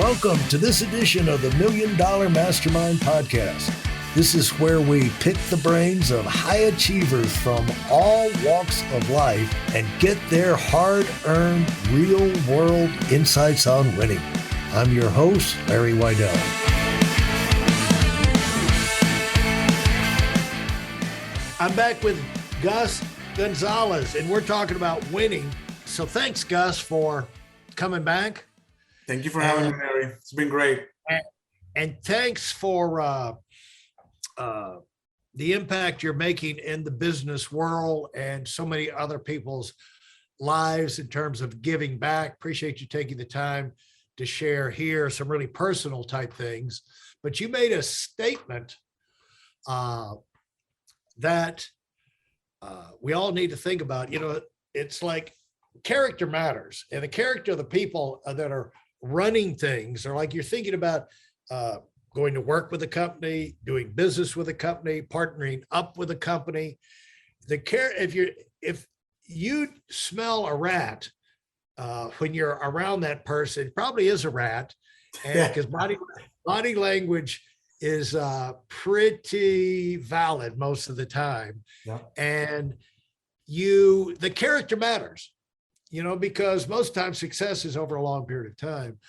Welcome to this edition of the $1 Million Mastermind Podcast. This is where we pick the brains of high achievers from all walks of life and get their hard-earned, real-world insights on winning. I'm your host, Larry Weidel. I'm back with Gus Gonzalez, and we're talking about winning. So thanks, Gus, for coming back. Thank you for having me, Larry. It's been great. And thanks for the impact you're making in the business world and so many other people's lives in terms of giving back. Appreciate you taking the time to share here some really personal type things. But you made a statement that we all need to think about. You know, it's like character matters, and the character of the people that are running things, or like you're thinking about going to work with a company, doing business with a company, partnering up with a company. If you smell a rat when you're around that person, it probably is a rat, and because body language is pretty valid most of the time, and the character matters. You know, because most times success is over a long period of time.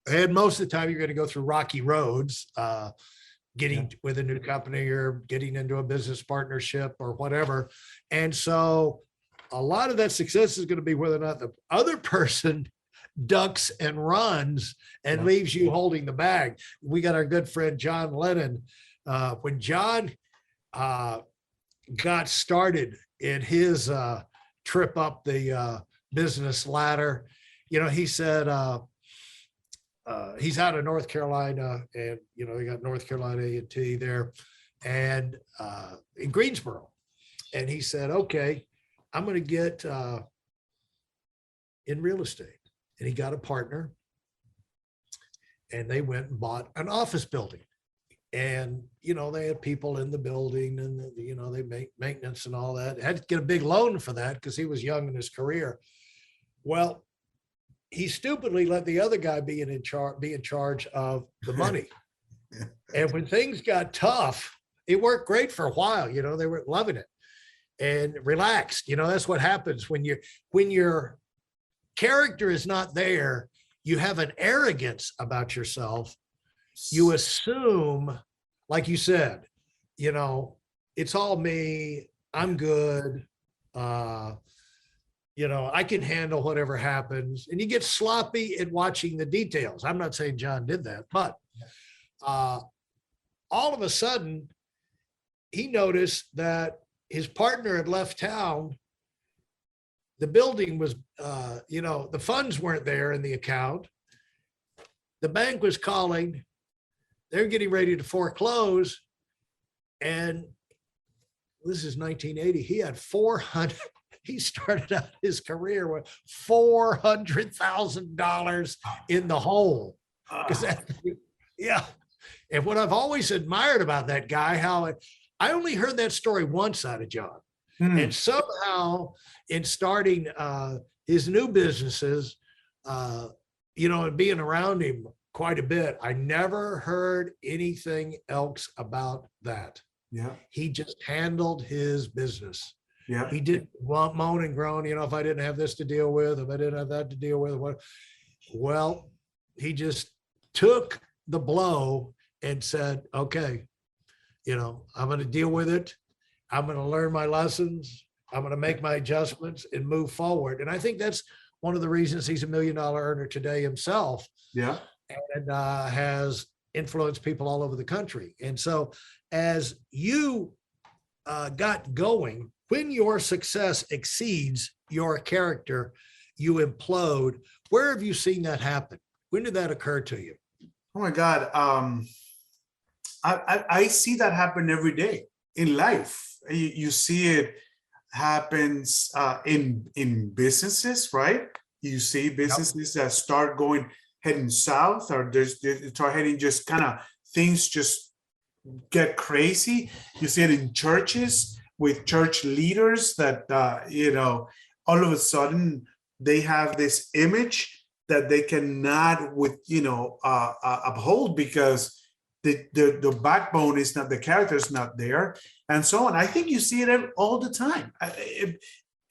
And most of the time you're going to go through rocky roads, getting with a new company or getting into a business partnership or whatever. And so a lot of that success is going to be whether or not the other person ducks and runs and leaves you holding the bag. We got our good friend, John Lennon. When John got started in his trip up the business ladder, you know, he said he's out of North Carolina, and you know, they got North Carolina A&T there, and in Greensboro, and he said, okay, I'm going to get in real estate, and he got a partner, and they went and bought an office building. And, you know, they had people in the building, and, you know, they make maintenance and all that. Had to get a big loan for that because he was young in his career. Well, he stupidly let the other guy be in charge of the money. And when things got tough, it worked great for a while. You know, they were loving it and relaxed. You know, that's what happens when your character is not there. You have an arrogance about yourself. You assume, like you said, you know, it's all me, I'm good, you know, I can handle whatever happens. And you get sloppy at watching the details. I'm not saying John did that, but all of a sudden, he noticed that his partner had left town. The building was, you know, the funds weren't there in the account. The bank was calling. They're getting ready to foreclose. And this is 1980. He had 400. He started out his career with $400,000 in the hole. Yeah. And what I've always admired about that guy, I only heard that story once out of John. And somehow in starting his new businesses, you know, and being around him quite a bit, I never heard anything else about that. Yeah. He just handled his business. Yeah. He didn't moan and groan, you know, if I didn't have this to deal with, if I didn't have that to deal with. Well, he just took the blow and said, okay, you know, I'm going to deal with it. I'm going to learn my lessons. I'm going to make my adjustments and move forward. And I think that's one of the reasons he's $1 million earner today himself. Yeah. And has influenced people all over the country. And so as you got going, when your success exceeds your character, you implode. Where have you seen that happen? When did that occur to you? Oh my God. I see that happen every day in life. You see it happens in businesses, right? You see businesses that start heading south, or they start heading just kind of things just get crazy. You see it in churches with church leaders that, you know, all of a sudden they have this image that they cannot uphold because the backbone is not, the character is not there, and so on. I think you see it all the time.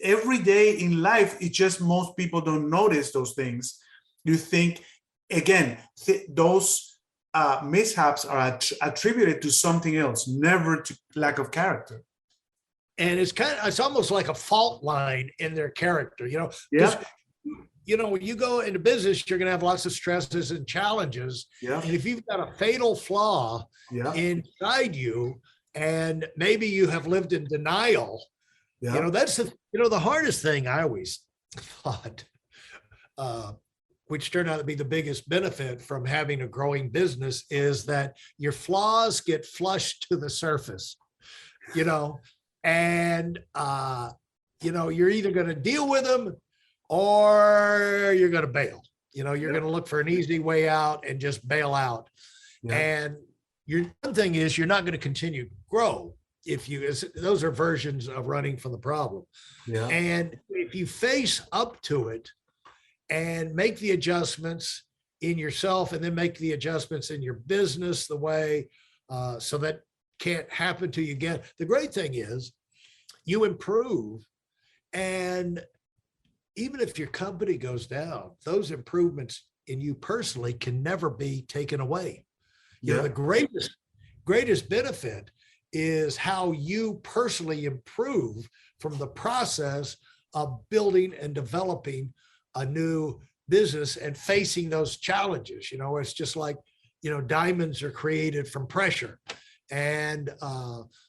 Every day in life, it's just most people don't notice those things. You think, again, those mishaps are attributed to something else, never to lack of character. And it's almost like a fault line in their character, Yeah. When you go into business, you're going to have lots of stresses and challenges. Yeah. And if you've got a fatal flaw inside you, and maybe you have lived in denial, that's the hardest thing I always thought, which turned out to be the biggest benefit from having a growing business, is that your flaws get flushed to the surface, and, you're either going to deal with them or you're going to bail. You're going to look for an easy way out and just bail out. Yeah. And one thing is, you're not going to continue to grow those are versions of running from the problem. Yeah. And if you face up to it and make the adjustments in yourself, and then make the adjustments in your business the way, so that can't happen to you again. The great thing is you improve, and even if your company goes down, those improvements in you personally can never be taken away. The greatest benefit is how you personally improve from the process of building and developing a new business and facing those challenges. It's just like, diamonds are created from pressure. And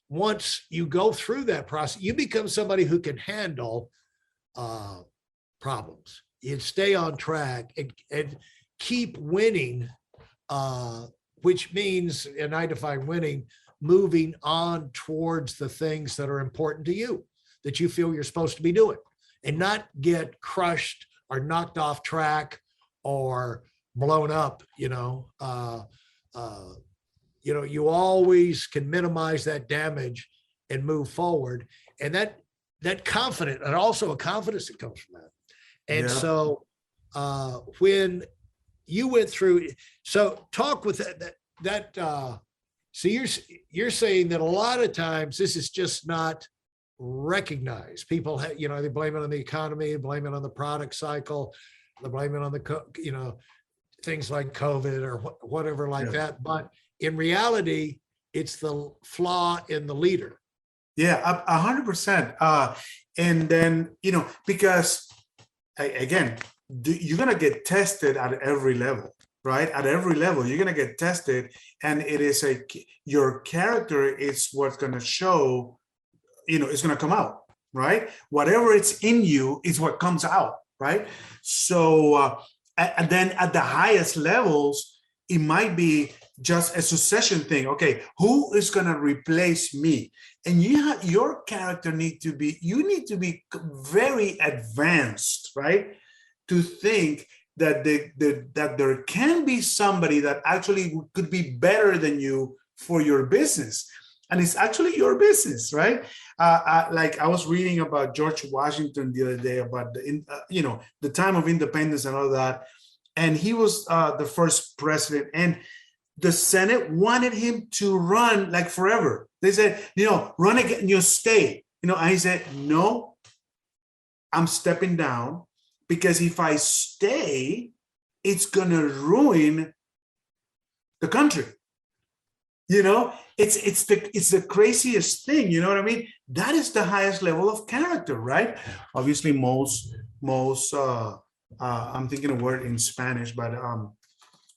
once you go through that process, you become somebody who can handle problems. You stay on track and keep winning, which means, and I define winning, moving on towards the things that are important to you, that you feel you're supposed to be doing, and not get crushed or knocked off track or blown up. You always can minimize that damage and move forward. And that confidence, and also a confidence that comes from that. And so when you went through, so talk with that so you're saying that a lot of times this is just not recognized. People they blame it on the economy, blame it on the product cycle, they blame it on the things like COVID or whatever like that. But in reality, it's the flaw in the leader. Yeah, 100%. And then, because again, you're going to get tested at every level, right? At every level, you're going to get tested. And it is your character is what's going to show, it's going to come out, right? Whatever it's in you is what comes out, right? So, and then at the highest levels, it might be just a succession thing. Okay, who is going to replace me? And your character need to be very advanced, right? To think that that there can be somebody that actually could be better than you for your business. And it's actually your business, right? Like I was reading about George Washington the other day about the time of independence and all that. And he was the first president, and the Senate wanted him to run like forever. They said, run again, stay. And he said, no, I'm stepping down, because if I stay, it's gonna ruin the country. It's the craziest thing. You know what I mean? That is the highest level of character, right? Obviously, most I'm thinking a word in Spanish, but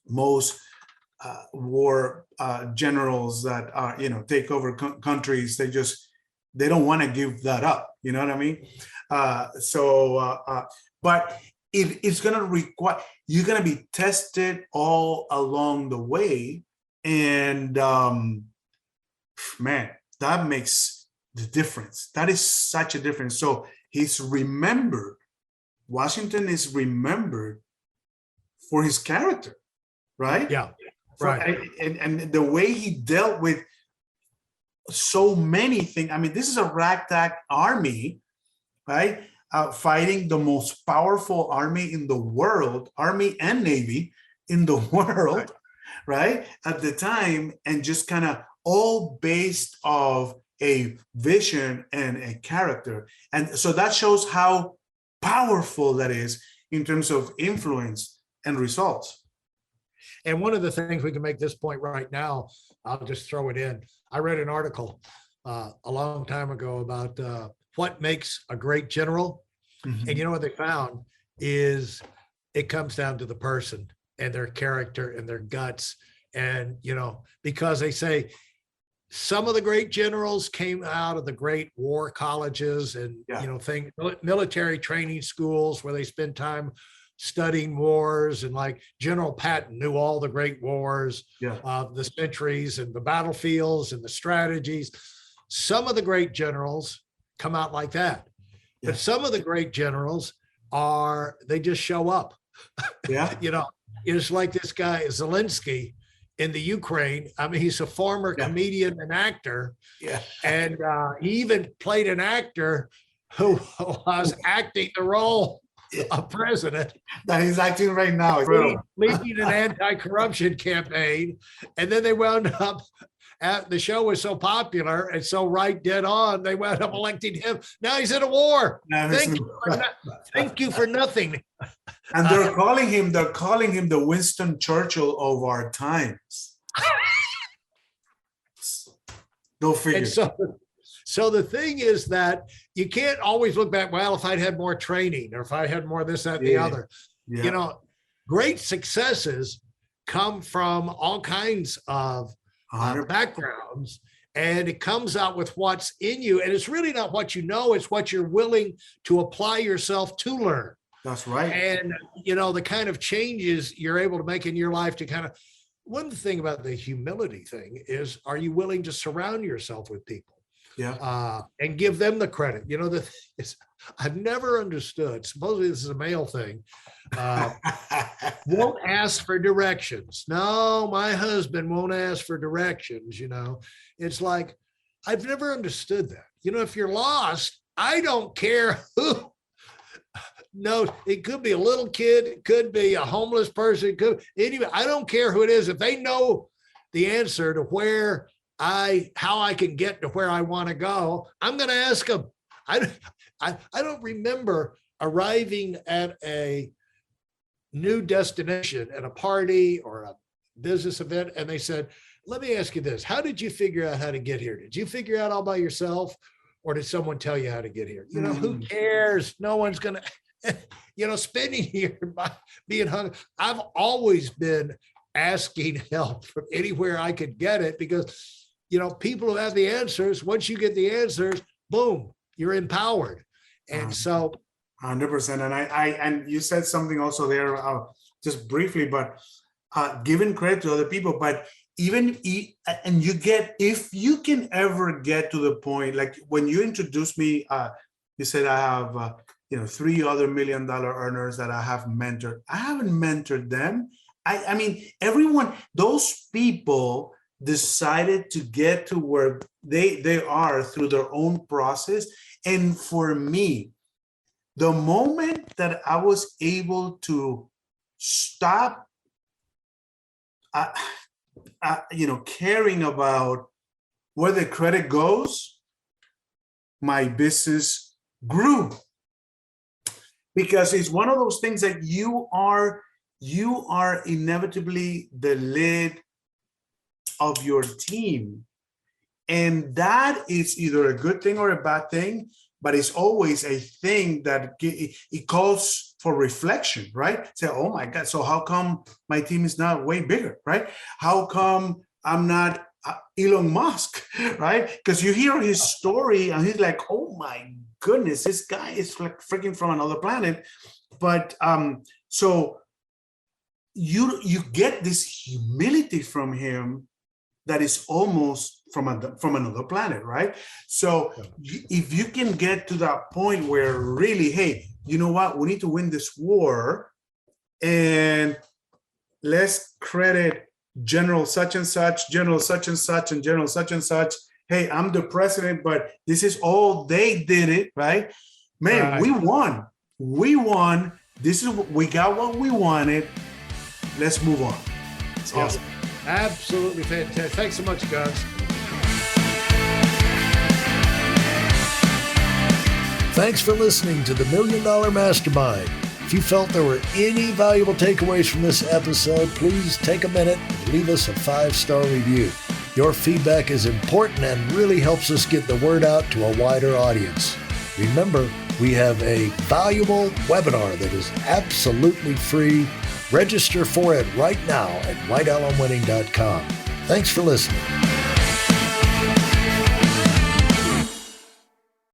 most war generals that are take over countries, they don't want to give that up. You know what I mean? But it's going to require, you're going to be tested all along the way. And man, that makes the difference. That is such a difference. So Washington is remembered for his character, right? Yeah, right. And the way he dealt with so many things. I mean, this is a ragtag army, right? fighting the most powerful army in the world, Army and Navy in the world, right? At the time, and just kind of all based off a vision and a character. And so that shows how powerful that is in terms of influence and results. And one of the things we can make this point right now, I'll just throw it in. I read an article a long time ago about what makes a great general. And you know what they found is it comes down to the person and their character and their guts. And, you know, because they say some of the great generals came out of the great war colleges and, you know, military training schools where they spend time studying wars, and like General Patton knew all the great wars of the centuries and the battlefields and the strategies. Some of the great generals come out like that, but some of the great generals they just show up. You know, it's like this guy Zelensky in the Ukraine. I mean, he's a former comedian and actor, and he even played an actor who was acting the role of president that he's acting right now, leading an anti-corruption campaign. And then they wound up the show was so popular and so right dead on, they wound up electing him. Now he's in a war. Thank you for nothing. And they're calling him the Winston Churchill of our times. Go figure. So the thing is that you can't always look back, well, if I'd had more training or if I had more this, that, and the other. You know, great successes come from all kinds of backgrounds, and it comes out with what's in you. And it's really not what you know, it's what you're willing to apply yourself to learn. That's right. And, you know, the kind of changes you're able to make in your life to kind of, one thing about the humility thing is, are you willing to surround yourself with people? And give them the credit. You know, I've never understood, supposedly this is a male thing, won't ask for directions. No, my husband won't ask for directions, you know. It's like, I've never understood that. You know, if you're lost, I don't care who. No, it could be a little kid, it could be a homeless person, anyway, I don't care who it is. If they know the answer to how I can get to where I want to go, I'm going to ask them. I don't remember arriving at a new destination at a party or a business event, and they said, let me ask you this. How did you figure out how to get here? Did you figure out all by yourself, or did someone tell you how to get here? You know, who cares? No one's going to, you know, spending here by being hungry. I've always been asking help from anywhere I could get it, because you know, people who have the answers, once you get the answers, boom, you're empowered. And so 100%. And you said something also there, just briefly, but giving credit to other people, but and if you can ever get to the point, like when you introduced me, you said I have, you know, 3 other $1 million earners that I have mentored. I haven't mentored them. I mean, everyone, those people decided to get to where they are through their own process. And for me, the moment that I was able to stop, you know, caring about where the credit goes, my business grew. Because it's one of those things that you are inevitably the lead of your team. And that is either a good thing or a bad thing, but it's always a thing that it calls for reflection, right? Say, oh my God, so how come my team is not way bigger, right? How come I'm not Elon Musk, right? Because you hear his story and he's like, oh my goodness, this guy is like freaking from another planet. But so you get this humility from him that is almost from another planet, right? So if you can get to that point where really, hey, you know what, we need to win this war, and let's credit General such and such, General such and such, and General such and such. Hey, I'm the president, but this is all they did it, right? Man, we won. We won. We got what we wanted. Let's move on. It's awesome. Absolutely fantastic. Thanks so much, Gus. Thanks for listening to the $1 Million Mastermind. If you felt there were any valuable takeaways from this episode, please take a minute and leave us a 5-star review. Your feedback is important and really helps us get the word out to a wider audience. Remember, we have a valuable webinar that is absolutely free. Register for it right now at whitealumwinning.com. Thanks for listening.